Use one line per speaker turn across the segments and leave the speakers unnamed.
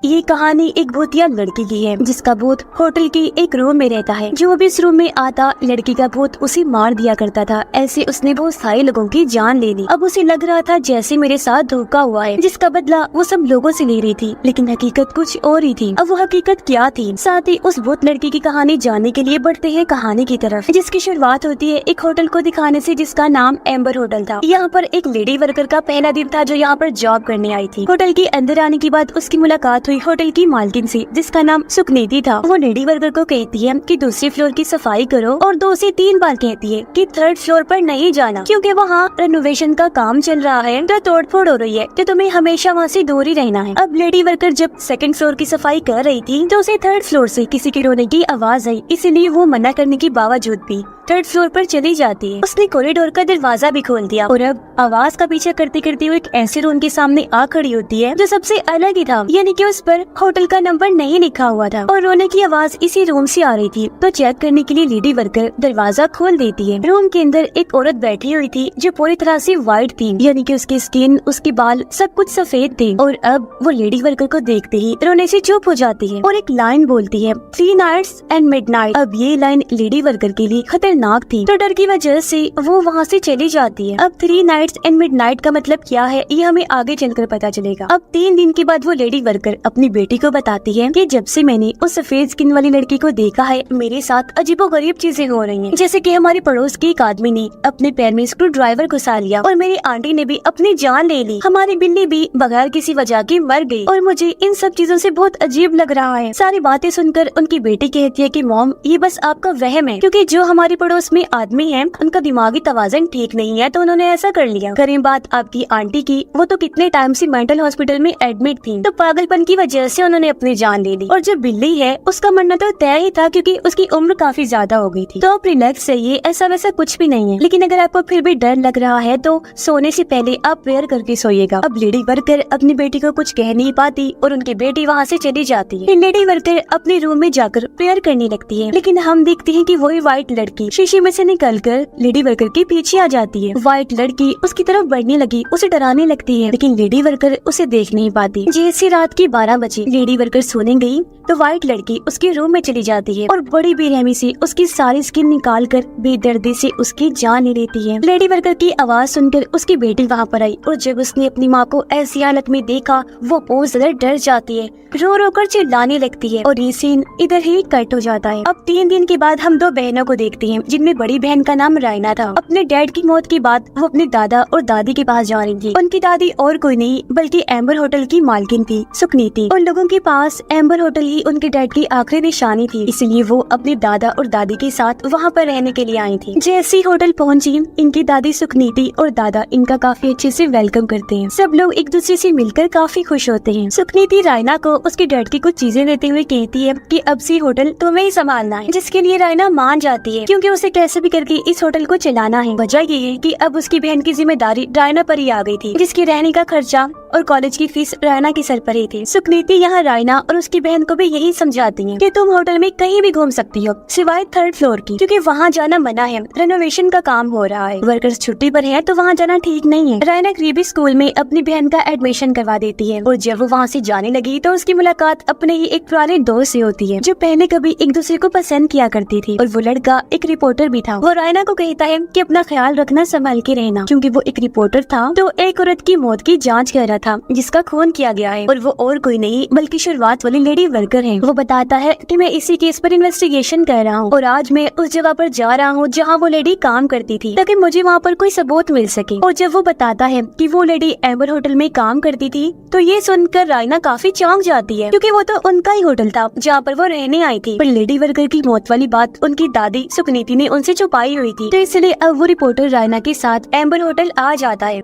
ये कहानी एक भूतिया लड़की की है जिसका भूत होटल की एक रूम में रहता है। जो भी इस रूम में आता लड़की का भूत उसे मार दिया करता था। ऐसे उसने बहुत सारे लोगों की जान ले ली। अब उसे लग रहा था जैसे मेरे साथ धोखा हुआ है, जिसका बदला वो सब लोगों से ले रही थी, लेकिन हकीकत कुछ और ही थी। अब वो हकीकत क्या थी? साथ ही उस भूत लड़की की कहानी जानने के लिए बढ़ते हैं कहानी की तरफ, जिसकी शुरुआत होती है एक होटल को दिखाने से जिसका नाम एम्बर होटल था। यहाँ पर एक लेडी वर्कर का पहला दिन था जो यहाँ पर जॉब करने आई थी। होटल के अंदर आने के बाद उसकी मुलाकात हुई होटल की मालकिन से, जिसका नाम सुकनीति था। वो लेडी वर्कर को कहती है कि दूसरे फ्लोर की सफाई करो और 2 से 3 बार कहती है कि 3rd फ्लोर पर नहीं जाना, क्योंकि वहाँ रेनोवेशन का काम चल रहा है तो तोड़फोड़ हो रही है, तो तुम्हें हमेशा वहाँ से दूर ही रहना है। अब लेडी वर्कर जब 2nd फ्लोर की सफाई कर रही थी तो उसे 3rd फ्लोर से किसी के रोने की आवाज आई, इसीलिए वो मना करने के बावजूद भी 3rd फ्लोर पर चली जाती है। उसने कॉरिडोर का दरवाजा भी खोल दिया और अब आवाज का पीछा करते करते वो एक ऐसे रूम के सामने आ खड़ी होती है जो सबसे अलग ही था, यानी कि उस पर होटल का नंबर नहीं लिखा हुआ था और रोने की आवाज इसी रूम से आ रही थी। तो चेक करने के लिए लेडी वर्कर दरवाजा खोल देती है। रूम के अंदर एक औरत बैठी हुई थी जो पूरी तरह से व्हाइट थी, यानी कि उसकी स्किन, उसके बाल सब कुछ सफेद थे। और अब वो लेडी वर्कर को देखते ही रोने से चुप हो जाती है और एक लाइन बोलती है, 3 नाइट्स एंड मिडनाइट। अब ये लाइन लेडी वर्कर के लिए खतरनाक थी, तो डर की वजह से वो वहाँ से चली जाती है। अब 3 नाइट्स एंड मिडनाइट का मतलब क्या है ये हमें आगे चलकर पता चलेगा। अब 3 दिन के बाद वो लेडी वर्कर अपनी बेटी को बताती है कि जब से मैंने उस सफेद स्किन वाली लड़की को देखा है मेरे साथ अजीबोगरीब चीजें हो रही हैं। जैसे कि हमारे पड़ोस के एक आदमी ने अपने पैर में स्क्रू ड्राइवर घुसा लिया और मेरी आंटी ने भी अपनी जान ले ली। हमारी बिल्ली भी बगैर किसी वजह की मर गई और मुझे इन सब चीजों से बहुत अजीब लग रहा है। सारी बातें सुनकर उनकी बेटी कहती है कि मॉम ये बस आपका वहम है, क्योंकि जो हमारे पड़ोस में आदमी है उनका दिमागी तवाज़ुन ठीक नहीं है तो उन्होंने ऐसा कर लिया। करें बात आपकी आंटी की, वो तो कितने टाइम से मेंटल हॉस्पिटल में एडमिट थी, तो पागलपन की वजह से उन्होंने अपनी जान ले ली। और जो बिल्ली है उसका मरना तो तय ही था क्योंकि उसकी उम्र काफी ज्यादा हो गई थी। तो आप रिलैक्स रहिए, ऐसा वैसा कुछ भी नहीं है, लेकिन अगर आपको फिर भी डर लग रहा है तो सोने से पहले आप प्रेयर करके सोइएगा। अब लेडी वर्कर अपनी बेटी को कुछ कह नहीं पाती और उनकी बेटी वहाँ से चली जाती है। लेडी वर्कर अपने रूम में जाकर प्रेयर करने लगती है, लेकिन हम देखते हैं कि वही व्हाइट लड़की शीशे में से निकलकर लेडी वर्कर के पीछे आ जाती है। व्हाइट लड़की उसकी तरफ बढ़ने लगी, उसे डराने लगती है, लेकिन लेडी वर्कर उसे देख नहीं पाती। जैसे रात के 12 बजे लेडी वर्कर सोने गई तो व्हाइट लड़की उसके रूम में चली जाती है और बड़ी बेरहमी से उसकी सारी स्किन निकालकर बेदर्दी से उसकी जान ले लेती है। लेडी वर्कर की आवाज सुनकर उसकी बेटी वहाँ पर आई और जब उसने अपनी माँ को ऐसी हालत में देखा वो बहुत ज्यादा डर जाती है, रो रो कर चिल्लाने लगती है और ये सीन इधर ही कट हो जाता है। अब 3 दिन के बाद हम 2 बहनों को देखते हैं, जिनमें बड़ी बहन का नाम रायना था। अपने डैड की मौत के बाद वो अपने दादा और दादी के पास जा रही थी। उनकी दादी और कोई नहीं बल्कि एम्बर होटल की मालकिन थी, सुकनीति। उन लोगों के पास एम्बर होटल ही उनके डैड की आखिरी निशानी थी, इसलिए वो अपने दादा और दादी के साथ वहाँ पर रहने के लिए आई थी। जैसे होटल पहुँची, इनकी दादी सुकनीति और दादा इनका काफी अच्छे से वेलकम करते हैं। सब लोग एक दूसरे से मिलकर काफी खुश होते हैं। सुकनीति रायना को उसके डैड की कुछ चीजें देते हुए कहती है कि अब से होटल तुम्हें ही संभालना है, जिसके लिए रायना मान जाती है क्योंकि उसे कैसे भी करके इस होटल को चलाना है। वजह ये है कि अब उसकी बहन की जिम्मेदारी रायना पर ही आ गई थी, जिसकी रहने का खर्चा और कॉलेज की फीस रायना की सर पर ही थी। सुकनीति यहाँ रायना और उसकी बहन को भी यही समझाती है कि तुम होटल में कहीं भी घूम सकती हो सिवाय 3rd फ्लोर की, क्योंकि वहाँ जाना मना है, रेनोवेशन का काम हो रहा है, वर्कर्स छुट्टी पर है तो वहाँ जाना ठीक नहीं है। रायना करीबी स्कूल में अपनी बहन का एडमिशन करवा देती है और जब वो वहाँ से जाने लगी तो उसकी मुलाकात अपने ही एक पुराने दोस्त से होती है जो पहले कभी एक दूसरे को पसंद किया करती थी, और वो लड़का एक रिपोर्टर भी था। वो रायना को कहता है कि अपना ख्याल रखना, संभाल के रहना, क्योंकि वो एक रिपोर्टर था तो एक औरत की मौत की जांच कर रहा था जिसका खून किया गया है, और वो और कोई नहीं बल्कि शुरुआत वाली लेडी वर्कर है। वो बताता है कि मैं इसी केस पर इन्वेस्टिगेशन कर रहा हूँ और आज मैं उस जगह पर जा रहा हूँ जहाँ वो लेडी काम करती थी, ताकि मुझे वहाँ पर कोई सबूत मिल सके। और जब वो बताता है कि वो लेडी एम्बर होटल में काम करती थी तो ये सुनकर रायना काफी चौंक जाती है, क्योंकि वो तो उनका ही होटल था जहाँ पर वो रहने आई थी। पर लेडी वर्कर की मौत वाली बात उनकी दादी सुकनीति ने उनसे छुपाई हुई थी, तो इसलिए अब वो रिपोर्टर रायना के साथ एम्बर होटल आ जाता है।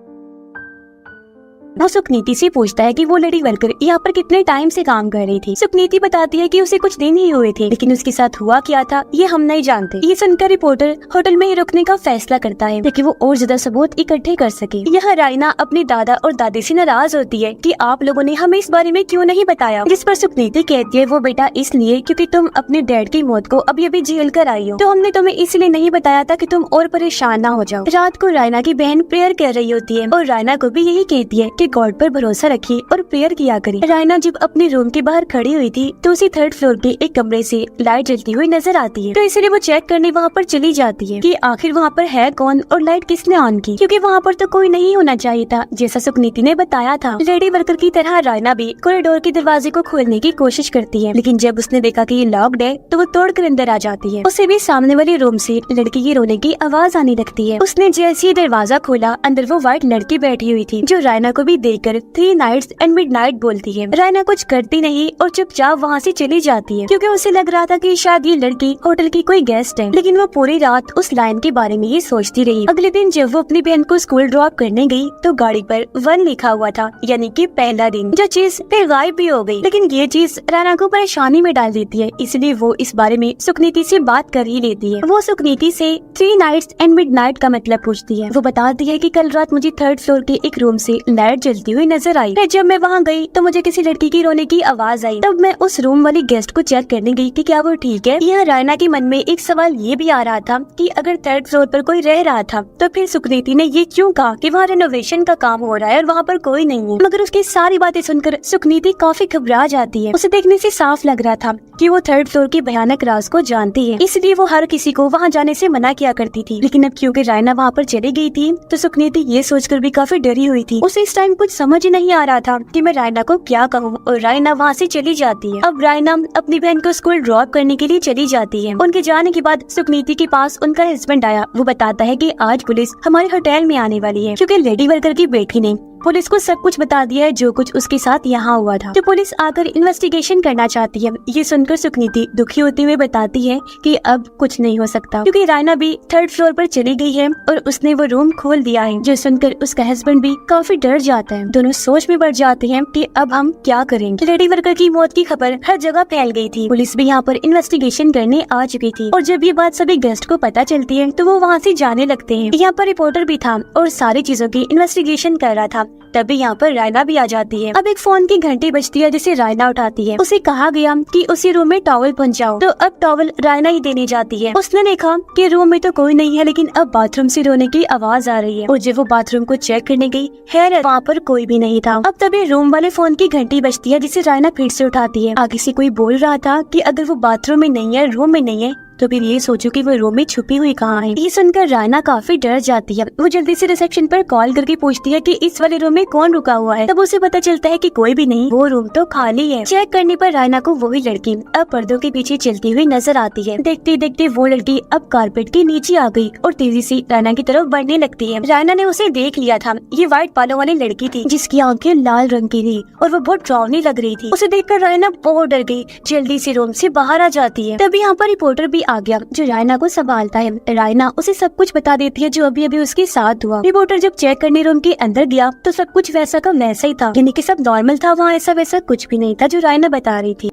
वो सुकनीति से पूछता है कि वो लेडी वर्कर यहाँ पर कितने टाइम से काम कर रही थी। सुकनीति बताती है कि उसे कुछ दिन ही हुए थे, लेकिन उसके साथ हुआ क्या था ये हम नहीं जानते। ये सुनकर रिपोर्टर होटल में ही रुकने का फैसला करता है ताकि वो और ज्यादा सबूत इकट्ठे कर सके। यह रायना अपने दादा और दादी से नाराज होती है कि आप लोगों ने हमें इस बारे में क्यों नहीं बताया, जिस पर सुकनीति कहती है वो बेटा इसलिए क्योंकि तुम अपने डैड की मौत को अभी अभी झेल कर आई हो, तो हमने तुम्हें इसलिए नहीं बताया था कि तुम और परेशान ना हो जाओ। रात को रायना की बहन प्रेयर कर रही होती है और रायना को भी यही कहती है के गॉड पर भरोसा रखिए और प्रेयर किया करें। रायना जब अपने रूम के बाहर खड़ी हुई थी तो उसी 3rd फ्लोर के एक कमरे से लाइट जलती हुई नजर आती है, तो इसलिए वो चेक करने वहाँ पर चली जाती है कि आखिर वहाँ पर है कौन और लाइट किसने ऑन की, क्योंकि वहाँ पर तो कोई नहीं होना चाहिए था जैसा सुकनीति ने बताया था। लेडी वर्कर की तरह रायना भी कॉरिडोर के दरवाजे को खोलने की कोशिश करती है, लेकिन जब उसने देखा कि ये लॉक्ड है तो वो तोड़कर अंदर आ जाती है। उसे भी सामने वाले रूम से लड़की के रोने की आवाज आने लगती है। उसने जैसे ही दरवाजा खोला, अंदर वो व्हाइट लड़की बैठी हुई थी जो रायना को भी देखकर 3 नाइट्स एंड मिडनाइट बोलती है। रायना कुछ करती नहीं और चुपचाप वहाँ से चली जाती है, क्योंकि उसे लग रहा था कि शायद ये लड़की होटल की कोई गेस्ट है, लेकिन वो पूरी रात उस लाइन के बारे में ही सोचती रही। अगले दिन जब वो अपनी बहन को स्कूल ड्रॉप करने गई तो गाड़ी पर 1 लिखा हुआ था, यानी कि पहला दिन, जो चीज फिर गायब भी हो गई। लेकिन ये चीज रायना को परेशानी में डाल देती है, इसलिए वो इस बारे में सुकनीति से बात कर ही लेती है। वो सुकनीति से 3 नाइट्स एंड मिडनाइट का मतलब पूछती है। वो बताती है कि कल रात मुझे 3rd फ्लोर के एक रूम से लाइट जलती हुई नजर आई। फिर जब मैं वहाँ गई तो मुझे किसी लड़की की रोने की आवाज आई। तब मैं उस रूम वाली गेस्ट को चेक करने गई कि क्या वो ठीक है। यहाँ रायना के मन में एक सवाल ये भी आ रहा था कि अगर 3rd फ्लोर पर कोई रह रहा था तो फिर सुकनीति ने ये क्यों कहा कि वहाँ रेनोवेशन का काम हो रहा है और वहाँ पर कोई नहीं है। मगर उसकी सारी बातें सुनकर सुकनीति काफी घबरा जाती है। उसे देखने से साफ लग रहा था कि वो 3rd फ्लोर के भयानक राज को जानती है, इसलिए वो हर किसी को वहाँ जाने से मना किया करती थी। लेकिन अब क्योंकि रायना वहाँ पर चली गई थी तो सुकनीति ये सोचकर भी काफी डरी हुई थी। उसे इस टाइम कुछ समझ ही नहीं आ रहा था कि मैं रायना को क्या कहूँ, और रायना वहाँ से चली जाती है। अब रायना अपनी बहन को स्कूल ड्रॉप करने के लिए चली जाती है। उनके जाने के बाद सुकनीति के पास उनका हस्बैंड आया। वो बताता है कि आज पुलिस हमारे होटल में आने वाली है, क्योंकि लेडी वर्कर की बेटी ने पुलिस को सब कुछ बता दिया है जो कुछ उसके साथ यहाँ हुआ था। तो पुलिस आकर इन्वेस्टिगेशन करना चाहती है। ये सुनकर सुकनीति दुखी होते हुए बताती है कि अब कुछ नहीं हो सकता, क्योंकि रायना भी 3rd फ्लोर पर चली गई है और उसने वो रूम खोल दिया है। जो सुनकर उसका हस्बैंड भी काफी डर जाता है। दोनों सोच में पड़ जाते हैं कि अब हम क्या करेंगे। लेडी वर्कर की मौत की खबर हर जगह फैल गई थी। पुलिस भी यहाँ पर इन्वेस्टिगेशन करने आ चुकी थी, और जब ये बात सभी गेस्ट को पता चलती है तो वो वहाँ से जाने लगते हैं। यहाँ पर रिपोर्टर भी था और सारी चीजों की इन्वेस्टिगेशन कर रहा था। तभी यहाँ पर रायना भी आ जाती है। अब एक फोन की घंटी बजती है जिसे रायना उठाती है। उसे कहा गया कि उसी रूम में टॉवल पहुंचाओ, तो अब टॉवल रायना ही देने जाती है। उसने देखा कि रूम में तो कोई नहीं है, लेकिन अब बाथरूम से रोने की आवाज आ रही है, और जब वो बाथरूम को चेक करने गई, हैरत, वहाँ पर कोई भी नहीं था। अब तभी रूम वाले फोन की घंटी बजती है जिसे रायना फिर से उठाती है। आगे से कोई बोल रहा था कि अगर वो बाथरूम में नहीं है, रूम में नहीं है, तो फिर ये सोचो कि वो रूम में छुपी हुई कहाँ है। ये सुनकर रायना काफी डर जाती है। वो जल्दी से रिसेप्शन पर कॉल करके पूछती है कि इस वाले रूम में कौन रुका हुआ है। तब उसे पता चलता है कि कोई भी नहीं, वो रूम तो खाली है। चेक करने पर रायना को वही लड़की अब पर्दों के पीछे चलती हुई नजर आती है। देखते देखते वो लड़की अब कारपेट के नीचे आ गई और तेजी से रायना की तरफ बढ़ने लगती है। रायना ने उसे देख लिया था। ये व्हाइट बालों वाली लड़की थी जिसकी आंखें लाल रंग की थी और वो बहुत डरावनी लग रही थी। उसे देखकर रायना बहुत डर गई, जल्दी से रूम से बाहर आ जाती है। तभी यहाँ पर रिपोर्टर भी आ गया जो रायना को संभालता है। रायना उसे सब कुछ बता देती है जो अभी अभी उसके साथ हुआ। रिपोर्टर जब चेक करने रूम के अंदर गया तो सब कुछ वैसा का वैसा ही था, यानी कि सब नॉर्मल था। वहाँ ऐसा वैसा कुछ भी नहीं था जो रायना बता रही थी।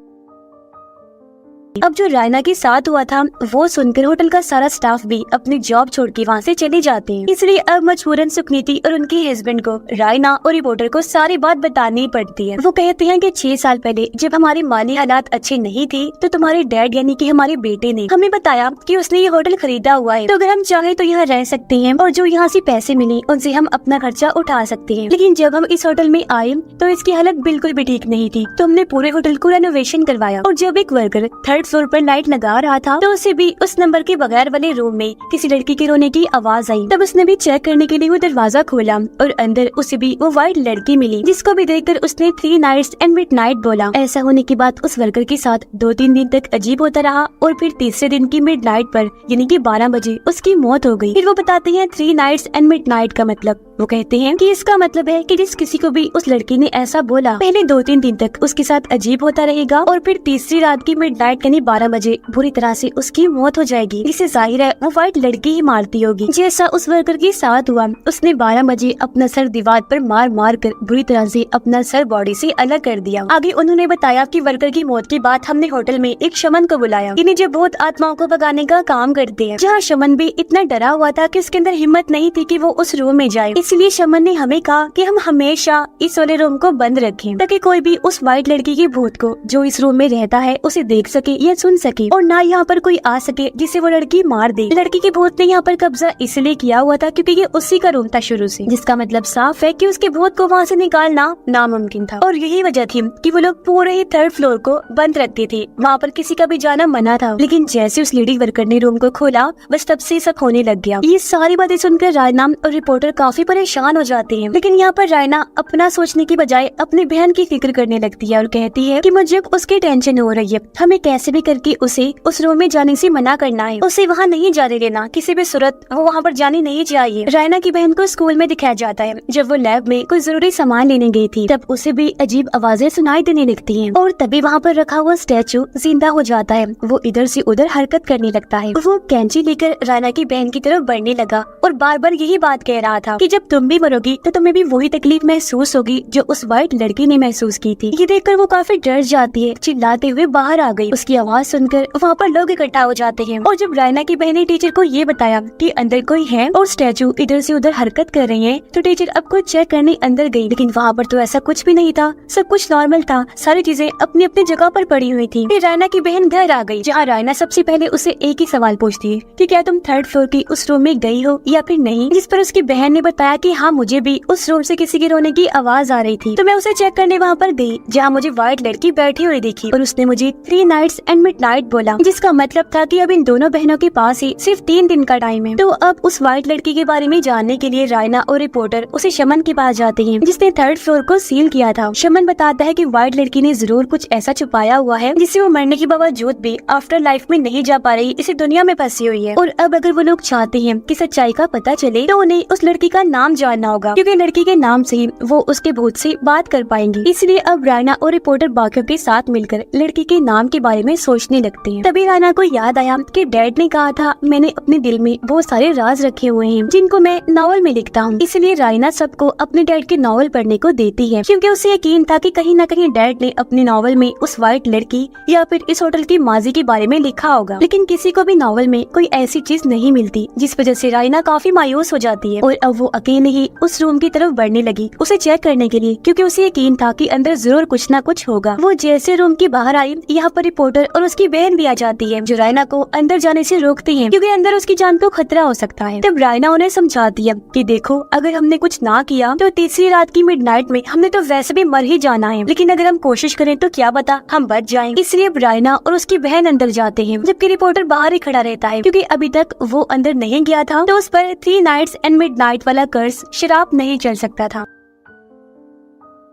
अब जो रायना के साथ हुआ था वो सुनकर होटल का सारा स्टाफ भी अपनी जॉब छोड़ के वहाँ से चले जाते हैं। इसलिए अब मजबूरन सुकनीति और उनके हस्बैंड को रायना और रिपोर्टर को सारी बात बतानी पड़ती है। वो कहते हैं कि 6 साल पहले जब हमारे माली हालात अच्छे नहीं थे तो तुम्हारे डैड यानी कि हमारे बेटे ने हमें बताया कि उसने ये होटल खरीदा हुआ है, तो अगर हम चाहे तो यहाँ रह सकते हैं और जो यहाँ से पैसे मिले उनसे हम अपना खर्चा उठा सकते हैं। लेकिन जब हम इस होटल में आए तो इसकी हालत बिल्कुल भी ठीक नहीं थी, तो हमने पूरे होटल को रेनोवेशन करवाया। और जब एक वर्कर 3rd फ्लोर पर लाइट लगा रहा था तो उसे भी उस नंबर के बगैर वाले रूम में किसी लड़की के रोने की आवाज आई। तब उसने भी चेक करने के लिए वो दरवाजा खोला और अंदर उसे भी वो व्हाइट लड़की मिली, जिसको भी देखकर उसने 3 नाइट्स एंड मिडनाइट बोला। ऐसा होने के बाद उस वर्कर के साथ 2-3 दिन तक अजीब होता रहा और फिर तीसरे दिन की मिडनाइट पर यानी कि 12 बजे उसकी मौत हो गई। फिर वो बताते हैं 3 नाइट्स एंड मिडनाइट का मतलब। वो कहते हैं कि इसका मतलब है कि जिस किसी को भी उस लड़की ने ऐसा बोला पहले 2-3 दिन तक उसके साथ अजीब होता रहेगा और फिर तीसरी रात की मिडनाइट यानी 12 बजे बुरी तरह से उसकी मौत हो जाएगी। इससे जाहिर है वो व्हाइट लड़की ही मारती होगी, जैसा उस वर्कर के साथ हुआ। उसने 12 बजे अपना सर दीवार पर मार मार कर बुरी तरह से अपना सर बॉडी से अलग कर दिया। आगे उन्होंने बताया कि वर्कर की मौत के बाद हमने होटल में एक शमन को बुलाया, यानी जो बहुत आत्माओं को भगाने का काम करते हैं। जहाँ शमन भी इतना डरा हुआ था कि उसके अंदर हिम्मत नहीं थी कि वो उस रूम में जाए। इसलिए शमन ने हमें कहा कि हम हमेशा इस वाले रूम को बंद रखें ताकि कोई भी उस व्हाइट लड़की के भूत को जो इस रूम में रहता है उसे देख सके या सुन सके, और ना यहाँ पर कोई आ सके जिसे वो लड़की मार दे। लड़की के भूत ने यहाँ पर कब्जा इसलिए किया हुआ था क्योंकि ये उसी का रूम था शुरू से, जिसका मतलब साफ है कि उसके भूत को वहाँ से निकालना नामुमकिन था। और यही वजह थी कि वो लोग पूरे ही 3rd फ्लोर को बंद रखते थे, वहाँ पर किसी का भी जाना मना था। लेकिन जैसे उस लेडी वर्कर ने रूम को खोला बस तब से सब होने लग गया। ये सारी बातें सुनकर रायना और रिपोर्टर काफी परेशान हो जाते हैं। लेकिन यहाँ पर रायना अपना सोचने की बजाय अपनी बहन की फिक्र करने लगती है और कहती है कि मुझे उसकी टेंशन हो रही है, हमें कैसे भी करके उसे उस रूम में जाने से मना करना है, उसे वहाँ नहीं जाने देना, किसी भी सूरत वो वहाँ पर जाने नहीं चाहिए। रायना की बहन को स्कूल में दिखाया जाता है जब वो लैब में कोई जरूरी सामान लेने गई थी, तब उसे भी अजीब आवाजें सुनाई देने लगती हैं और तभी वहाँ पर रखा हुआ स्टैचू जिंदा हो जाता है। वो इधर से उधर हरकत करने लगता है। वो कैंची लेकर रायना की बहन की तरफ बढ़ने लगा और बार बार यही बात कह रहा था कि जब तुम भी मरोगी तो तुम्हें भी वही तकलीफ महसूस होगी जो उस व्हाइट लड़की ने महसूस की थी। ये देखकर वो काफी डर जाती है, चिल्लाते हुए बाहर आ गई। उसकी आवाज सुनकर वहाँ पर लोग इकट्ठा हो जाते हैं और जब रायना की बहन ने टीचर को ये बताया कि अंदर कोई है और स्टैचू इधर से उधर हरकत कर रही है, तो टीचर अब कुछ चेक करने अंदर गई। लेकिन वहाँ पर तो ऐसा कुछ भी नहीं था, सब कुछ नॉर्मल था, सारी चीजें अपनी अपनी जगह पर पड़ी हुई थी। फिर रायना की बहन घर आ गई, जहाँ रायना सबसे पहले उसे एक ही सवाल पूछती है कि क्या तुम 3rd फ्लोर की उस रूम में गई हो या फिर नहीं, जिस पर उसकी बहन ने बताया कि हाँ मुझे भी उस रूम से किसी के रोने की आवाज आ रही थी, तो मैं उसे चेक करने वहाँ पर गई जहाँ मुझे व्हाइट लड़की बैठी हुई दिखी और उसने मुझे 3 नाइट्स एंड मिडनाइट बोला, जिसका मतलब था कि अब इन दोनों बहनों के पास ही सिर्फ 3 दिन का टाइम है। तो अब उस व्हाइट लड़की के बारे में जानने के लिए रायना और रिपोर्टर उसे शमन के पास जाते हैं जिसने 3rd फ्लोर को सील किया था। शमन बताता है कि व्हाइट लड़की ने जरूर कुछ ऐसा छुपाया हुआ है जिससे वो मरने के बावजूद भी आफ्टर लाइफ में नहीं जा पा रही, इसी दुनिया में फंसी हुई है। और अब अगर वो लोग चाहते हैं कि सच्चाई का पता चले तो उन्हें उस लड़की का नाम जानना होगा, क्योंकि लड़की के नाम से ही वो उसके भूत से बात कर पाएंगी। इसलिए अब रायना और रिपोर्टर बाकियों के साथ मिलकर लड़की के नाम के बारे में सोचने लगते हैं। तभी रायना को याद आया कि डैड ने कहा था मैंने अपने दिल में बहुत सारे राज रखे हुए हैं जिनको मैं नॉवल में लिखता हूँ। इसलिए रायना सबको अपने डैड के नॉवल पढ़ने को देती है, क्योंकि उसे यकीन था कि कहीं न कहीं डैड ने अपनी नॉवल में उस व्हाइट लड़की या फिर इस होटल की माजी के बारे में लिखा होगा। लेकिन किसी को भी नॉवल में कोई ऐसी चीज नहीं मिलती, जिस वजह से रायना काफी मायूस हो जाती है और अब वो अकेले ही उस रूम की तरफ बढ़ने लगी उसे चेक करने के लिए, क्योंकि उसे यकीन था कि अंदर जरूर कुछ न कुछ होगा। वो जैसे रूम के बाहर आई, यहाँ पर रिपोर्टर और उसकी बहन भी आ जाती है जो रायना को अंदर जाने से रोकती है, क्योंकि अंदर उसकी जान को खतरा हो सकता है। तब रायना उन्हें समझाती है कि देखो अगर हमने कुछ ना किया तो तीसरी रात की मिडनाइट में हमने तो वैसे भी मर ही जाना है, लेकिन अगर हम कोशिश करें तो क्या पता हम बच जाएंगे। इसलिए अब रायना और उसकी बहन अंदर जाते हैं जबकि रिपोर्टर बाहर ही खड़ा रहता है, क्योंकि अभी तक वो अंदर नहीं गया था तो उस पर 3 नाइट्स एंड मिडनाइट वाला कर्स शराब नहीं चल सकता था।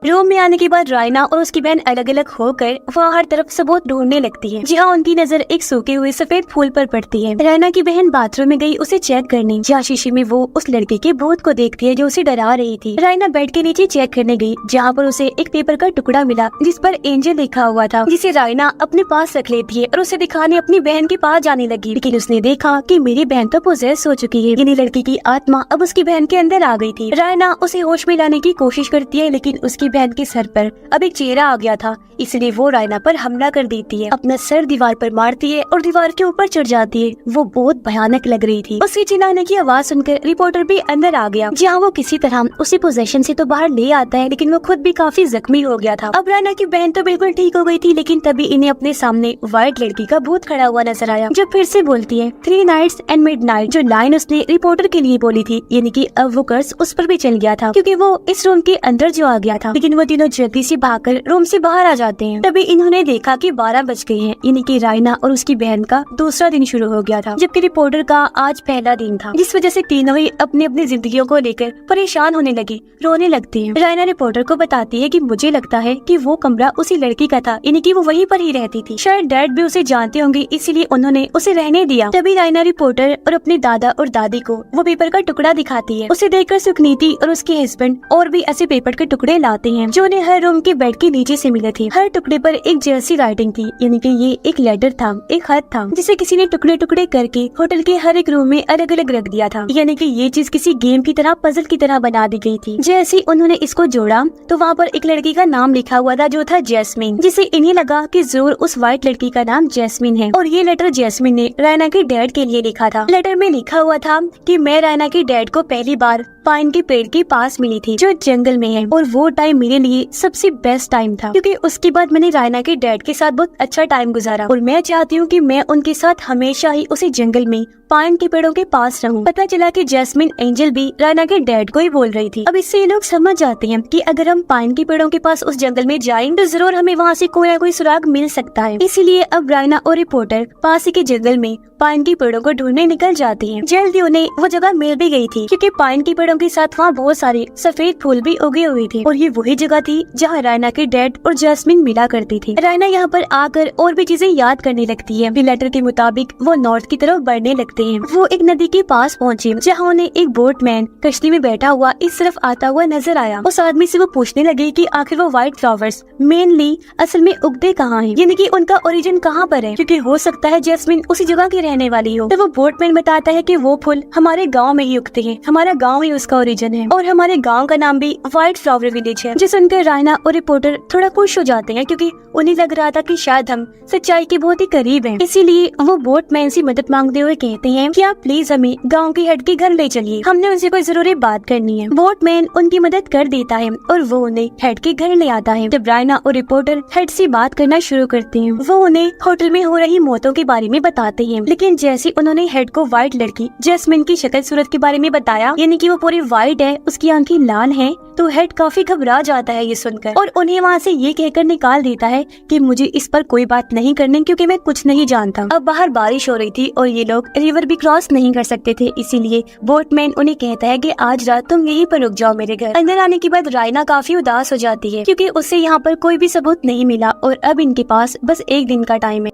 रूम में आने के बाद रायना और उसकी बहन अलग अलग होकर वहाँ हर तरफ सबूत ढूंढने लगती है, जहाँ उनकी नजर एक सूखे हुए सफेद फूल पर पड़ती है। रायना की बहन बाथरूम में गई उसे चेक करने, जहाँ शीशे में वो उस लड़के के भूत को देखती है जो उसे डरा रही थी। रायना बेड के नीचे चेक करने गई, जहाँ पर उसे एक पेपर का टुकड़ा मिला जिस पर एंजल लिखा हुआ था, जिसे रायना अपने पास रख लेती है और उसे दिखाने अपनी बहन के पास जाने लगी। लेकिन उसने देखा कि मेरी बहन तो पोजेस हो चुकी है, यानी लड़की की आत्मा अब उसकी बहन के अंदर आ गई थी। रायना उसे होश में लाने की कोशिश करती है, लेकिन उसकी बहन के सर पर अब एक चेहरा आ गया था, इसलिए वो रायना पर हमला कर देती है, अपना सर दीवार पर मारती है और दीवार के ऊपर चढ़ जाती है। वो बहुत भयानक लग रही थी। उसकी चिल्लाने की आवाज सुनकर रिपोर्टर भी अंदर आ गया, जहाँ वो किसी तरह उसे पोजेशन से तो बाहर ले आता है, लेकिन वो खुद भी काफी जख्मी हो गया था। अब रायना की बहन तो बिल्कुल ठीक हो गई थी, लेकिन तभी इन्हें अपने सामने व्हाइट लड़की का भूत खड़ा हुआ नजर आया, जो फिर से बोलती है 3 नाइट्स एंड मिडनाइट, जो लाइन उसने रिपोर्टर के लिए बोली थी, यानी कि अब वो कर्स उस पर भी चल गया था, क्योंकि वो इस रूम के अंदर जो आ गया था। लेकिन वो तीनों जल्दी से भागकर रूम से बाहर आ जाते हैं। तभी इन्होंने देखा कि 12 बज गए हैं, यानी कि रायना और उसकी बहन का दूसरा दिन शुरू हो गया था, जबकि रिपोर्टर का आज पहला दिन था, जिस वजह से तीनों ही अपनी अपनी जिंदगियों को लेकर परेशान होने लगी, रोने लगती हैं। रायना रिपोर्टर को बताती है कि मुझे लगता है कि वो कमरा उसी लड़की का था, यानी कि वो वहीं पर ही रहती थी। शायद डैड भी उसे जानते होंगे, इसीलिए उन्होंने उसे रहने दिया। तभी रायना रिपोर्टर और अपने दादा और दादी को वो पेपर का टुकड़ा दिखाती है। उसे देखकर सुखनीति और उसके हस्बैंड और भी ऐसे पेपर के टुकड़े लाते हैं, जो उन्हें हर रूम के बेड के नीचे से मिले थे। हर टुकड़े पर एक जैसी राइटिंग थी, यानी कि ये एक लेटर था, एक खत था, जिसे किसी ने टुकड़े टुकड़े करके होटल के हर एक रूम में अलग अलग रख दिया था, यानी कि ये चीज किसी गेम की तरह, पजल की तरह बना दी गई थी। जैसे उन्होंने इसको जोड़ा तो वहाँ पर एक लड़की का नाम लिखा हुआ था, जो था जैस्मिन, जिसे इन्हें लगा कि जरूर उस व्हाइट लड़की का नाम जैस्मिन है। और ये लेटर जैस्मिन ने रायना के डैड के लिए लिखा था। लेटर में लिखा हुआ था कि मैं रायना के डैड को पहली बार पाइन के पेड़ के पास मिली थी जो जंगल में है, और वो टाइम मेरे लिए सबसे बेस्ट टाइम था क्योंकि उसके बाद मैंने रायना के डैड के साथ बहुत अच्छा टाइम गुजारा और मैं चाहती हूँ कि मैं उनके साथ हमेशा ही उसी जंगल में पाइन के पेड़ों के पास रहूं। पता चला कि जैस्मिन एंजल भी रायना के डैड को ही बोल रही थी। अब इससे ये लोग समझ जाते हैं कि अगर हम पाइन के पेड़ों के पास उस जंगल में जाएं तो जरूर हमें वहाँ से कोई ना कोई सुराग मिल सकता है। इसीलिए अब रायना और रिपोर्टर पास ही के जंगल में पाइन के पेड़ों को ढूंढने निकल जाती हैं। जल्दी उन्हें वो जगह मिल भी गई थी क्योंकि पाइन के पेड़ों के साथ वहाँ बहुत सारे सफेद फूल भी उगे हुए थे और ये वही जगह थी जहाँ रायना के डैड और जैस्मिन मिला करती थी। रायना यहाँ पर आकर और भी चीजें याद करने लगती है। लेटर के मुताबिक वो नॉर्थ की तरफ बढ़ने लगते हैं। वो एक नदी के पास पहुँचे जहाँ उन्हें एक बोटमैन कश्ती में बैठा हुआ इस तरफ आता हुआ नजर आया। उस आदमी से वो पूछने लगे कि आखिर वो व्हाइट फ्लावर्स मेनली असल में उगते कहाँ हैं, यानी कि उनका ओरिजिन कहाँ पर है, क्योंकि हो सकता है जैस्मिन उसी जगह की रहने वाली हो। तो वो बोटमैन बताता है कि वो फूल हमारे गांव में ही उगते हैं, हमारा गांव ही उसका ओरिजिन है और हमारे गांव का नाम भी व्हाइट फ्लावर विलेज है। जिसे सुनकर रायना और रिपोर्टर थोड़ा खुश हो जाते हैं क्योंकि उन्हें लग रहा था कि शायद हम सच्चाई के बहुत ही करीब हैं। इसीलिए वो बोटमैन से मदद मांगते हुए कहते हैं कि आप प्लीज हमें गांव की हेड के घर ले चलिए, हमने उनसे कोई जरूरी बात करनी है। बोटमैन उनकी मदद कर देता है और वो उन्हें हेड के घर ले आता है। जब रायना और रिपोर्टर हेड से बात करना शुरू करते हैं वो उन्हें होटल में हो रही मौतों के बारे में बताते हैं, लेकिन जैसे उन्होंने हेड को व्हाइट लड़की जैस्मिन की शक्ल सूरत के बारे में बताया, यानी कि वो पूरी व्हाइट है, उसकी आंखें लाल हैं, तो हेड काफी घबरा जाता है ये सुनकर और उन्हें वहाँ से ये कहकर निकाल देता है कि मुझे इस पर कोई बात नहीं करनी क्योंकि मैं कुछ नहीं जानता। अब बाहर बारिश हो रही थी और ये लोग रिवर भी क्रॉस नहीं कर सकते थे, इसीलिए बोटमैन उन्हें कहता है कि आज रात तुम यहीं पर रुक जाओ मेरे घर। अंदर आने के बाद रायना काफी उदास हो जाती है क्योंकि उससे यहाँ पर कोई भी सबूत नहीं मिला और अब इनके पास बस एक दिन का टाइम है।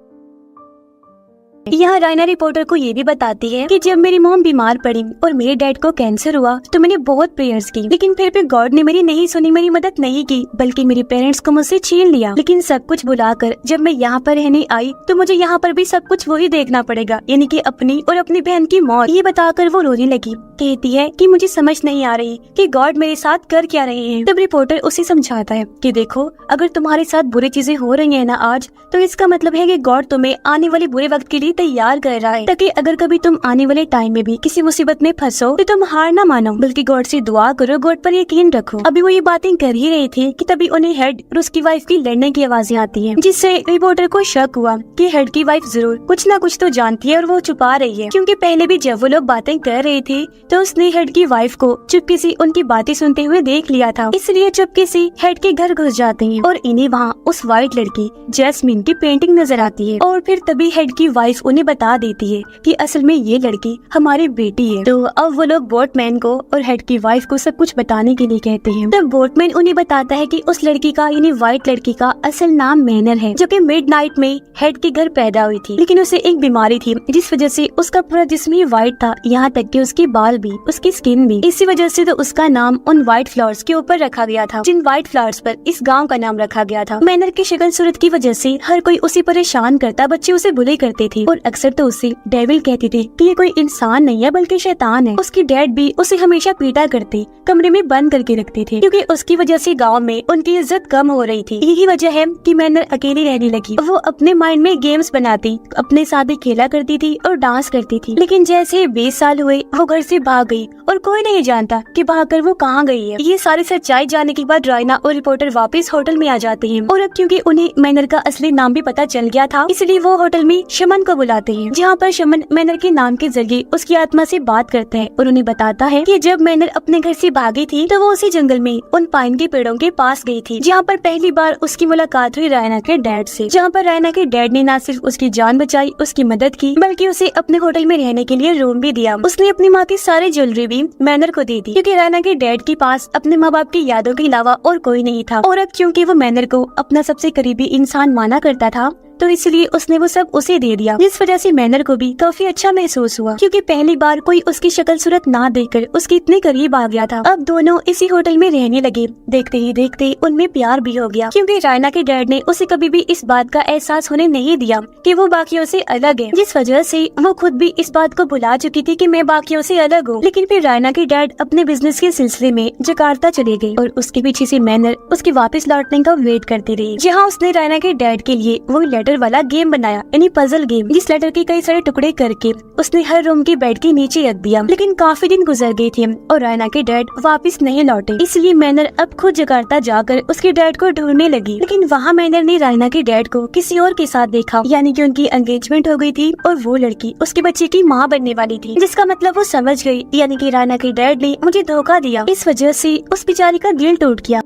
यहाँ रायना रिपोर्टर को ये भी बताती है कि जब मेरी मॉम बीमार पड़ी और मेरे डैड को कैंसर हुआ तो मैंने बहुत प्रेयर्स की, लेकिन फिर भी गॉड ने मेरी नहीं सुनी, मेरी मदद नहीं की, बल्कि मेरे पेरेंट्स को मुझसे छीन लिया। लेकिन सब कुछ भुलाकर जब मैं यहाँ पर रहने आई तो मुझे यहाँ पर भी सब कुछ वही देखना पड़ेगा, यानी कि अपनी और अपनी बहन की मौत। ये बताकर वो रोने लगी, कहती है कि मुझे समझ नहीं आ रही कि गॉड मेरे साथ कर क्या रहे हैं। तब रिपोर्टर उसे समझाता है कि देखो, अगर तुम्हारे साथ बुरी चीजें हो रही है ना आज, तो इसका मतलब है कि गॉड तुम्हें आने वाले बुरे वक्त के लिए तैयार कर रहा है, ताकि अगर कभी तुम आने वाले टाइम में भी किसी मुसीबत में फंसो तो तुम हार ना मानो, बल्कि गॉड से दुआ करो, गॉड पर यकीन रखो। अभी वो ये बातें कर ही रहे थे कि तभी उन्हें हेड और उसकी वाइफ की लड़ने की आवाजें आती हैं, जिससे रिपोर्टर को शक हुआ कि हेड की वाइफ जरूर कुछ ना कुछ तो जानती है और वो छुपा रही है, क्योंकि पहले भी जब वो लोग बातें कर रहे थे तो उसने हेड की वाइफ को चुपके से उनकी बातें सुनते हुए देख लिया था, इसलिए चुपके से हेड के घर घुस जाते हैं और इन्हें वहाँ उस व्हाइट लड़की जैस्मिन की पेंटिंग नजर आती है। और फिर तभी हेड की वाइफ उन्हें बता देती है कि असल में ये लड़की हमारी बेटी है। तो अब वो लोग बोटमैन को और हेड की वाइफ को सब कुछ बताने के लिए कहते हैं। तब बोटमैन उन्हें बताता है कि उस लड़की का यानी व्हाइट लड़की का असल नाम मैनर है, जो कि मिडनाइट में हेड के घर पैदा हुई थी, लेकिन उसे एक बीमारी थी जिस वजह से उसका पूरा जिस्म ही व्हाइट था, यहाँ तक कि उसके बाल भी, उसकी स्किन भी। इसी वजह से तो उसका नाम उन व्हाइट फ्लावर्स के ऊपर रखा गया था, जिन व्हाइट फ्लावर्स पर इस गाँव का नाम रखा गया था। मैनर की शक्ल सूरत की वजह से हर कोई उसे परेशान करता, बच्चे उसे बुली करते थे और अक्सर तो उसे डेविल कहते थे कि ये कोई इंसान नहीं है बल्कि शैतान है। उसकी डैड भी उसे हमेशा पीटा करते, कमरे में बंद करके रखते थे, क्योंकि उसकी वजह से गांव में उनकी इज्जत कम हो रही थी। यही वजह है कि मैनर अकेली रहने लगी। वो अपने माइंड में गेम्स बनाती, अपने साथ ही खेला करती थी और डांस करती थी, लेकिन जैसे 20 साल हुए वो घर से भाग गई और कोई नहीं जानता कि भागकर वो कहाँ गई है। ये सारी सच्चाई जानने के बाद रायना और रिपोर्टर वापस होटल में आ जाते हैं और अब क्योंकि उन्हें मैनर का असली नाम भी पता चल गया था, इसलिए वो होटल में शमन को बुलाते हैं, जहाँ पर शमन मैनर के नाम के जरिए उसकी आत्मा से बात करता है और उन्हें बताता है कि जब मैनर अपने घर से भागी थी तो वो उसी जंगल में उन पाइन के पेड़ों के पास गई थी, जहाँ पर पहली बार उसकी मुलाकात हुई रायना के डैड से, जहाँ पर रायना के डैड ने न सिर्फ उसकी जान बचाई, उसकी मदद की, बल्कि उसे अपने होटल में रहने के लिए रूम भी दिया। उसने अपनी माँ की सारी ज्वेलरी भी मैनर को दे दी, क्योंकि रायना के डैड के पास अपने माँ बाप की यादों के अलावा और कोई नहीं था, और अब क्योंकि वो मैनर को अपना सबसे करीबी इंसान माना करता था तो इसलिए उसने वो सब उसे दे दिया, जिस वजह से मैनर को भी काफी अच्छा महसूस हुआ, क्योंकि पहली बार कोई उसकी शक्ल सूरत ना देखकर उसके इतने करीब आ गया था। अब दोनों इसी होटल में रहने लगे। देखते ही देखते उनमें प्यार भी हो गया, क्योंकि रायना के डैड ने उसे कभी भी इस बात का एहसास होने नहीं दिया कि वो बाकियों से अलग है, जिस वजह से वो खुद भी इस बात को भुला चुकी थी कि मैं बाकियों से अलग हूँ। लेकिन फिर रायना के डैड अपने बिजनेस के सिलसिले में जकार्ता चले गए और उसके पीछे से मैनर उसके वापस लौटने का वेट करती रही, जहाँ उसने रायना के डैड के लिए वो लेटर लेटर वाला गेम बनाया, यानी पजल गेम, जिस लेटर के कई सारे टुकड़े करके उसने हर रूम के बेड के नीचे रख दिया। लेकिन काफी दिन गुजर गए थे और रायना के डैड वापस नहीं लौटे, इसलिए मैनर अब खुद जकार्ता जाकर उसके डैड को ढूंढने लगी। लेकिन वहाँ मैनर ने रायना के डैड को किसी और के साथ देखा, यानी कि उनकी एंगेजमेंट हो गई थी और वो लड़की उसके बच्चे की माँ बनने वाली थी, जिसका मतलब वो समझ गई, यानी कि रायना के डैड ने मुझे धोखा दिया। इस वजह से उस बेचारी का दिल टूट गया।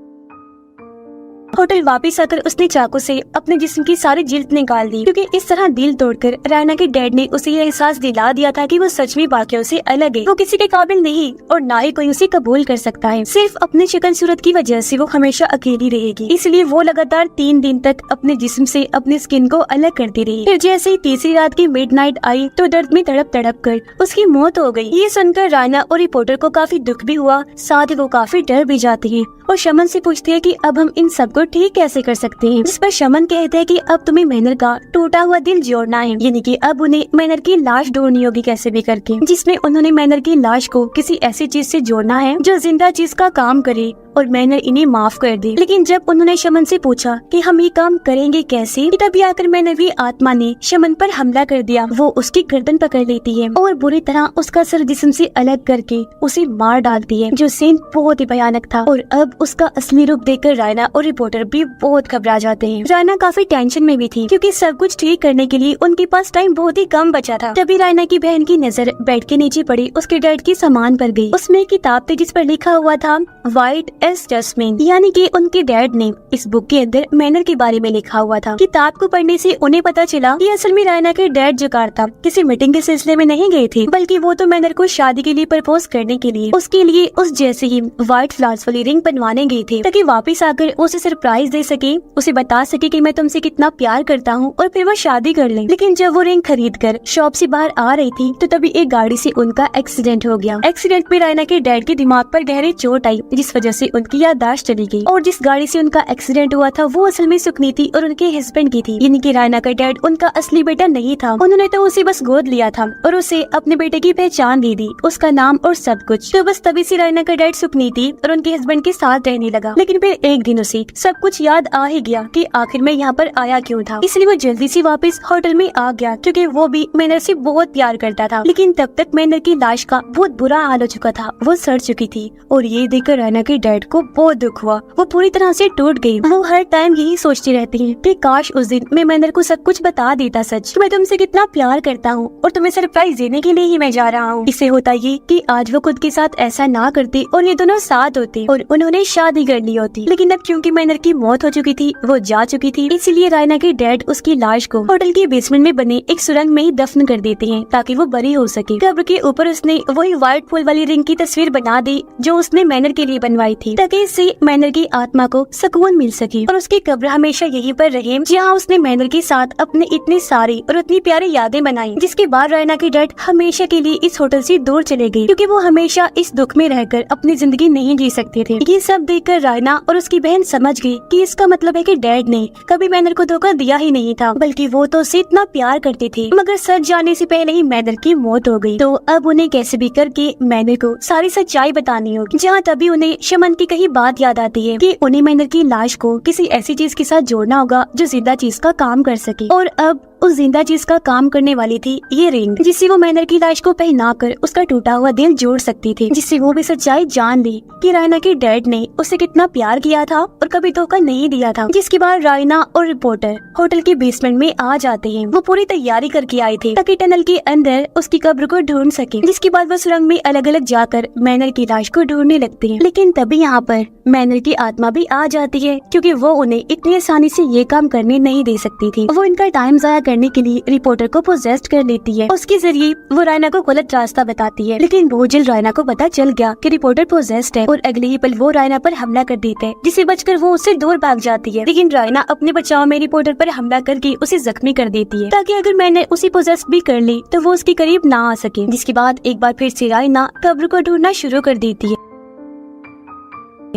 होटल वापस आकर उसने चाकू से अपने जिस्म की सारी जिल्द निकाल दी, क्योंकि इस तरह दिल तोड़कर रायना के डैड ने उसे यह एहसास दिला दिया था कि वो सच में बाकियों से अलग है। वो किसी के काबिल नहीं और ना ही कोई उसे कबूल कर सकता है। सिर्फ अपने शक्ल सूरत की वजह से वो हमेशा अकेली रहेगी। इसलिए वो लगातार 3 दिन तक अपने जिस्म से अपनी स्किन को अलग करती रही। फिर जैसे ही तीसरी रात की मिडनाइट आई तो दर्द में तड़प तड़प कर उसकी मौत हो गई। ये सुनकर रायना और रिपोर्टर को काफी दुख भी हुआ, साथ ही वो काफी डर भी जाती है और शमन से पूछती है कि अब हम इन सबको ठीक कैसे कर सकते हैं। जिस पर शमन कहते हैं कि अब तुम्हें मैनर का टूटा हुआ दिल जोड़ना है, यानी कि अब उन्हें मैनर की लाश ढूंढनी होगी कैसे भी करके, जिसमें उन्होंने मैनर की लाश को किसी ऐसी चीज से जोड़ना है जो जिंदा चीज का काम करे और मैनर इन्हें माफ कर दे। लेकिन जब उन्होंने शमन से पूछा कि हम ये काम करेंगे कैसे, तभी आकर मैनवी आत्मा ने शमन पर हमला कर दिया। वो उसकी गर्दन पकड़ लेती है और बुरी तरह उसका सर जिस्म से अलग करके उसे मार डालती है, जो सीन बहुत ही भयानक था। और अब उसका असली रूप देखकर रायना और रिपोर्टर भी बहुत घबरा जाते हैं। रायना काफी टेंशन में भी थी, क्योंकि सब कुछ ठीक करने के लिए उनके पास टाइम बहुत ही कम बचा था। तभी रायना की बहन की नजर बेड के नीचे पड़ी उसके डैड के सामान पर गई। उसमें एक किताब थी जिस पर लिखा हुआ था व्हाइट एस जस्मिन, यानी कि उनके डैड ने इस बुक के अंदर मैनर के बारे में लिखा हुआ था। किताब को पढ़ने से उन्हें पता चला कि असल में रायना के डैड जकार्ता किसी मीटिंग के सिलसिले में नहीं गए थे, बल्कि वो तो मैनर को शादी के लिए प्रपोज करने के लिए उसके लिए उस जैसे ही व्हाइट फ्लावर्स वाली रिंग बनवाने गए थे, ताकि वापस आकर उसे सरप्राइज दे सके, उसे बता सके कि मैं तुमसे कितना प्यार करता हूँ और फिर वो शादी कर ले। लेकिन जब वो रिंग खरीद कर शॉप से बाहर आ रही थी तो तभी एक गाड़ी से उनका एक्सीडेंट हो गया। एक्सीडेंट में रायना के डैड के दिमाग पर गहरी चोट आई, जिस वजह से उनकी याददाश्त चली गई। और जिस गाड़ी से उनका एक्सीडेंट हुआ था वो असल में सुकनीति और उनके हस्बैंड की थी, यानी कि रायना का डैड उनका असली बेटा नहीं था। उन्होंने तो उसे बस गोद लिया था और उसे अपने बेटे की पहचान दे दी, उसका नाम और सब कुछ। तो बस तभी से रायना का डैड सुकनीति और उनके हस्बैंड के साथ रहने लगा। लेकिन फिर एक दिन उसे सब कुछ याद आ ही गया कि आखिर में यहाँ पर आया क्यों था, इसलिए वो जल्दी से वापस होटल में आ गया, क्योंकि वो भी मैनर से बहुत प्यार करता था। लेकिन तब तक मैनर की लाश का बहुत बुरा हाल हो चुका था, वो सड़ चुकी थी और ये देखकर रायना के डैड को बहुत दुख हुआ। वो पूरी तरह से टूट गई। वो हर टाइम यही सोचती रहती है कि काश उस दिन मैं मैनर को सब कुछ बता देता, सच मैं तुमसे कितना प्यार करता हूँ और तुम्हें सरप्राइज देने के लिए ही मैं जा रहा हूँ। इससे होता ये कि आज वो खुद के साथ ऐसा ना करती और ये दोनों साथ होते और उन्होंने शादी कर ली होती। लेकिन अब क्योंकि मैनर की मौत हो चुकी थी, वो जा चुकी थी, इसलिए रायना के डैड उसकी लाश को होटल के बेसमेंट में बने एक सुरंग में ही दफन कर देते हैं ताकि वो बरी हो सके। कब्र के ऊपर उसने वही व्हाइट फूल वाली रिंग की तस्वीर बना दी जो उसने मैनर के लिए बनवाई थी, ताकि इससे मैनर की आत्मा को सुकून मिल सके और उसकी कब्र हमेशा यहीं पर रहे जहाँ उसने मैनर के साथ अपने इतनी सारी और इतनी प्यारी यादें बनाई। जिसके बाद रायना के डैड हमेशा के लिए इस होटल से दूर चले गए, क्योंकि वो हमेशा इस दुख में रहकर अपनी जिंदगी नहीं जी सकते थे। ये सब देखकर रायना और उसकी बहन समझ गई कि इसका मतलब है कि डैड ने कभी मैनर को धोखा दिया ही नहीं था, बल्कि वो तो उसे इतना प्यार करते थे। मगर सच जाने से पहले ही मैनर की मौत हो गई। तो अब उन्हें कैसे भी करके मैनर को सारी सच्चाई बतानी होगी। जहाँ तभी उन्हें शमन की कही बात याद आती है कि उन्हें मैनर की लाश को किसी ऐसी चीज के साथ जोड़ना होगा जो जिंदा चीज का काम कर सके। और अब उस जिंदा चीज का काम करने वाली थी ये रिंग, जिससे वो मैनर की लाश को पहनाकर उसका टूटा हुआ दिल जोड़ सकती थी, जिससे वो भी सच्चाई जान ली कि रायना के डैड ने उसे कितना प्यार किया था और कभी धोखा नहीं दिया था। जिसके बाद रायना और रिपोर्टर होटल के बेसमेंट में आ जाते हैं। वो पूरी तैयारी करके आए थे ताकि टनल के अंदर उसकी कब्र को ढूंढ सके। जिसके बाद वो सुरंग में अलग अलग जाकर मैनर की लाश को ढूंढने लगते हैं। लेकिन तभी यहाँ पर मैनर की आत्मा भी आ जाती है, क्योंकि वो उन्हें इतनी आसानी से ये काम करने नहीं दे सकती थी। वो इनका टाइम जाया करने के लिए रिपोर्टर को पोजेस्ट कर लेती है। उसके जरिए वो रायना को गलत रास्ता बताती है। लेकिन बहुत जल्द रायना को पता चल गया कि रिपोर्टर पोजेस्ट है और अगले ही पल वो रायना पर हमला कर देता है, जिसे बचकर वो उससे दूर भाग जाती है। लेकिन रायना अपने बचाव में रिपोर्टर पर हमला करके उसे जख्मी कर देती है, ताकि अगर मैंने उसे पोजेस्ट भी कर ली तो वो उसके करीब ना आ सके। जिसके बाद एक बार फिर से रायना कब्र को ढूंढना शुरू कर देती है।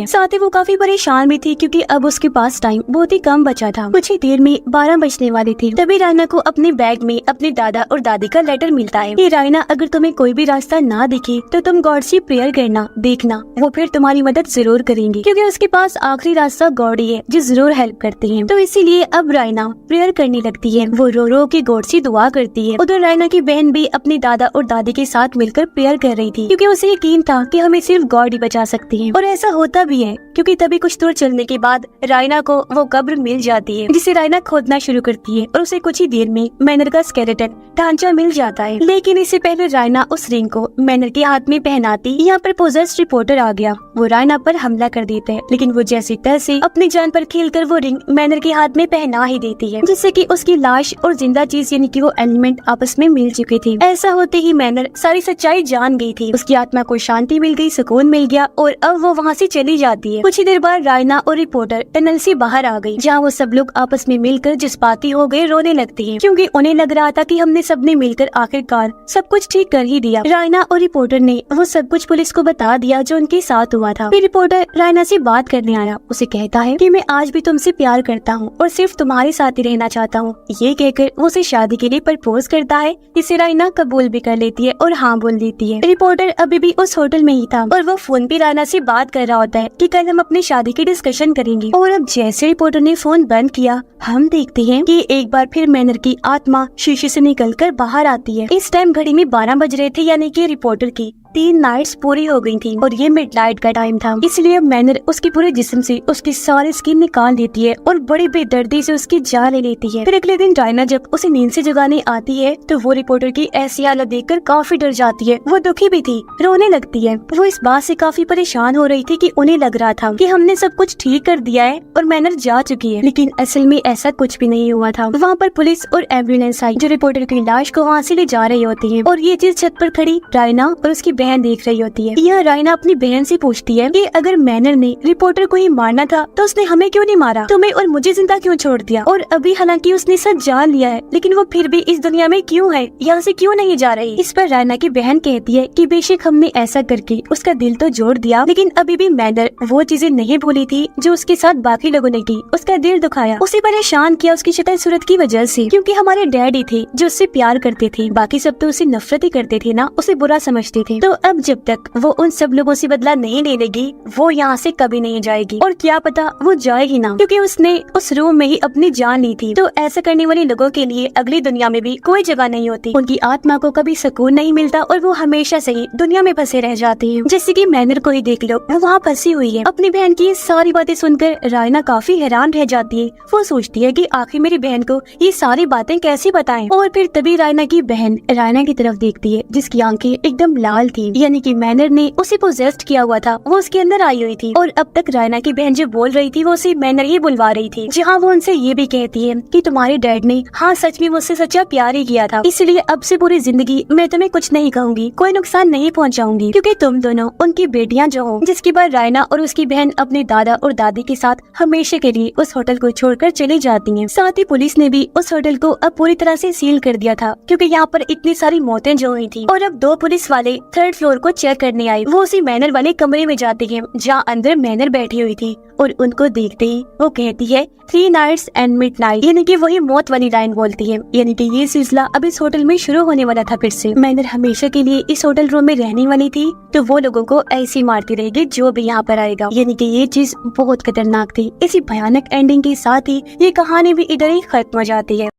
साथ ही वो काफी परेशान भी थी क्योंकि अब उसके पास टाइम बहुत ही कम बचा था। कुछ ही देर में 12 बजने वाले थे। तभी रायना को अपने बैग में अपने दादा और दादी का लेटर मिलता है कि रायना, अगर तुम्हें कोई भी रास्ता ना दिखे तो तुम गॉड से प्रेयर करना, देखना वो फिर तुम्हारी मदद जरूर करेंगे, क्योंकि उसके पास आखिरी रास्ता गॉड ही है जो जरूर हेल्प करते हैं। तो इसीलिए अब रायना प्रेयर करने लगती है। वो रो रो के गॉड से दुआ करती है। उधर रायना की बहन भी अपने दादा और दादी के साथ मिलकर प्रेयर कर रही थी, क्योंकि उसे यकीन था कि हमें सिर्फ गॉड ही बचा सकते हैं। और ऐसा होता भी है, क्योंकि तभी कुछ दूर चलने के बाद रायना को वो कब्र मिल जाती है, जिसे रायना खोदना शुरू करती है और उसे कुछ ही देर में मैनर का स्केलेटन ढांचा मिल जाता है। लेकिन इससे पहले रायना उस रिंग को मैनर के हाथ में पहनाती, यहाँ पर पोजेस्ड रिपोर्टर आ गया। वो रायना पर हमला कर देता है, लेकिन वो जैसी तैसे अपनी जान पर खेलकर वो रिंग मैनर के हाथ में पहना ही देती है, जिससे कि उसकी लाश और जिंदा चीज यानी कि वो एलिमेंट आपस में मिल चुकी थी। ऐसा होते ही मैनर सारी सच्चाई जान गई थी। उसकी आत्मा को शांति मिल गई, सुकून मिल गया और अब वो वहाँ से चली जाती है। कुछ ही देर बाद रायना और रिपोर्टर टनल से बाहर आ गई, जहाँ वो सब लोग आपस में मिलकर जज्बाती हो गए, रोने लगती हैं, क्योंकि उन्हें लग रहा था कि हमने सबने मिलकर आखिरकार सब कुछ ठीक कर ही दिया। रायना और रिपोर्टर ने वो सब कुछ पुलिस को बता दिया जो उनके साथ हुआ था। फिर रिपोर्टर रायना से बात करने आया। उसे कहता है कि मैं आज भी तुमसे प्यार करता हूँ और सिर्फ तुम्हारे साथ ही रहना चाहता हूँ। ये कहकर वो उसे शादी के लिए प्रपोज करता है, जिसे रायना कबूल भी कर लेती है और हाँ बोल देती है। रिपोर्टर अभी भी उस होटल में ही था और वो फोन पे रायना से बात कर रहा होता है कि कल हम अपनी शादी की डिस्कशन करेंगे। और अब जैसे रिपोर्टर ने फोन बंद किया, हम देखते हैं कि एक बार फिर मैनर की आत्मा शीशे से निकलकर बाहर आती है। इस टाइम घड़ी में 12 बज रहे थे, यानी कि रिपोर्टर की 3 नाइट्स पूरी हो गई थी और ये मिडनाइट का टाइम था। इसलिए मैनर उसके पूरे जिस्म से उसकी सारी स्किन निकाल देती है और बड़ी बेदर्दी से उसकी जान ले लेती है। फिर अगले दिन रायना जब उसे नींद से जगाने आती है तो वो रिपोर्टर की ऐसी हालत देखकर काफी डर जाती है। वो दुखी भी थी, रोने लगती है। वो इस बात से काफी परेशान हो रही थी कि उन्हें लग रहा था कि हमने सब कुछ ठीक कर दिया है और मैनर जा चुकी है, लेकिन असल में ऐसा कुछ भी नहीं हुआ था। वहाँ पर पुलिस और एम्बुलेंस आई जो रिपोर्टर की लाश को वहाँ से ले जा रही होती है और ये चीज छत पर खड़ी रायना और उसकी बहन देख रही होती है। यह रायना अपनी बहन से पूछती है कि अगर मैनर ने रिपोर्टर को ही मारना था तो उसने हमें क्यों नहीं मारा, तुम्हें और मुझे जिंदा क्यों छोड़ दिया। और अभी हालांकि उसने सब जान लिया है, लेकिन वो फिर भी इस दुनिया में क्यों है, यहाँ से क्यों नहीं जा रही। इस पर रायना की बहन कहती है कि बेशक हमने ऐसा करके उसका दिल तो जोड़ दिया, लेकिन अभी भी मैनर वो चीजें नहीं भूली थी जो उसके साथ बाकी लोगों ने की। उसका दिल दुखाया, उसे परेशान किया उसकी शक्ल सूरत की वजह से, क्योंकि हमारे डैडी थे जो उससे प्यार करते थे, बाकी सब तो उसे नफरत ही करते थे ना, उसे बुरा समझते थे। तो अब जब तक वो उन सब लोगों से बदला नहीं ले लेगी, वो यहाँ से कभी नहीं जाएगी। और क्या पता वो जाएगी ना, क्योंकि उसने उस रूम में ही अपनी जान ली थी। तो ऐसा करने वाले लोगों के लिए अगली दुनिया में भी कोई जगह नहीं होती। उनकी आत्मा को कभी सुकून नहीं मिलता और वो हमेशा से ही दुनिया में फंसे रह जाते हैं। जैसे कि मैनर को ही देख लो, वो वहाँ फंसी हुई है। अपनी बहन की सारी बातें सुनकर रायना काफी हैरान रह जाती है। वो सोचती है कि आखिर मेरी बहन को ये सारी बातें कैसे बताएं। और फिर तभी रायना की बहन रायना की तरफ देखती है, जिसकी आंखें एकदम लाल थी, यानी कि मैनर ने उसे पोजेस्ट किया हुआ था, वो उसके अंदर आई हुई थी। और अब तक रायना की बहन जो बोल रही थी वो उसे मैनर ही बुलवा रही थी, जहाँ वो उनसे ये भी कहती है कि तुम्हारे डैड ने हाँ सच में मुझसे सच्चा प्यार ही किया था, इसलिए अब से पूरी जिंदगी मैं तुम्हें कुछ नहीं कहूंगी, कोई नुकसान नहीं पहुँचाऊंगी, क्योंकि तुम दोनों उनकी बेटियां जो हो। जिसके बाद रायना और उसकी बहन अपने दादा और दादी के साथ हमेशा के लिए उस होटल को छोड़कर चली जाती हैं। साथ ही पुलिस ने भी उस होटल को अब पूरी तरह से सील कर दिया था, क्योंकि यहाँ पर इतनी सारी मौतें जो हुई थी। और अब 2 पुलिस वाले 3rd फ्लोर को चेक करने आए। वो उसी मैनर वाले कमरे में जाते हैं जहाँ अंदर मैनर बैठी हुई थी, और उनको देखते ही वो कहती है 3 नाइट्स एंड मिडनाइट, यानी कि वही मौत वाली लाइन बोलती है। यानी कि ये सिलसिला अब इस होटल में शुरू होने वाला था। फिर से मैनर हमेशा के लिए इस होटल रूम में रहने वाली थी, तो वो लोगों को ऐसी मारती रहेगी जो भी यहाँ पर आएगा। यानी कि ये चीज बहुत खतरनाक थी। इसी भयानक एंडिंग के साथ ही ये कहानी भी इधर ही खत्म हो जाती है।